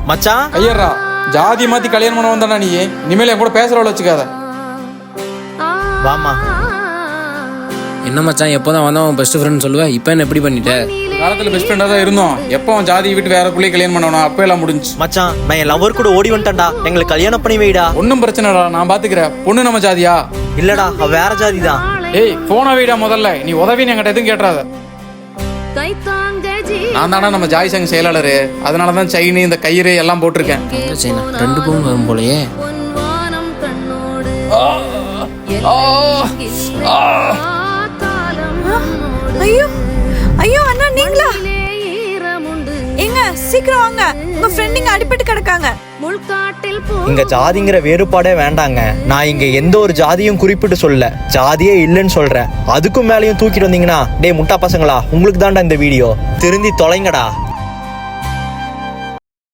மச்சான் ஐயரா ஜாதி மாத்தி கல்யாணம் பண்ண வந்தானா நீ? இனிமேல் என் கூட பேசுறவள வச்சுக்காத. வாமா. என்ன மச்சான் எப்போதான் வந்தவன் பெஸ்ட் ஃப்ரெண்ட் சொல்லுவேன், இப்போ என்ன எப்படி பண்ணிட்ட? காலத்துல பெஸ்ட் ஃப்ரெண்டா தான் இருந்தோம். எப்போ அவன் ஜாதி விட்டு வேற பிள்ளைய கல்யாணம் பண்ணணும், அப்போ எல்லாம் முடிஞ்சு. மச்சான் நான் என் லவர் கூட ஓடி வந்துட்டேன்டா. எங்களுக்கு கல்யாணம் பண்ணி வைடா. ஒன்னும் பிரச்சனைடா, நான் பாத்துக்கிறேன். பொண்ணு நம்ம ஜாதியா? இல்லடா, அவ வேற ஜாதி தான். ஏய் போன வைடா முதல்ல. நீ உதவின்னு என்கிட்ட எதுவும் கேட்டுறாத. நான் தானே நம்ம ஜாய் சங்க செயலாளரு, அதனாலதான் செயின் இந்த கயிறு எல்லாம் போட்டிருக்கேன். சரி 2 பவுன் வரும் போலயே. ஐயோ ஐயோ அண்ணா நீங்களா? எங்க சீக்கிரம் வாங்க, உங்க ஃப்ரெண்டிங்க அடிபட்டு கிடக்காங்க. இங்க ஜாதிங்கிற வேறுபாடே வேண்டாங்க. நான் இங்க எந்த ஒரு ஜாதியும் குறிப்பிட்டு சொல்ல, ஜாதியே இல்லைன்னு சொல்றேன். அதுக்கும் மேலேயும் தூக்கிட்டு வந்தீங்கன்னா டே முட்டா பசங்களா, உங்களுக்கு தான்டா இந்த வீடியோ. திருந்தி தொலைங்கடா.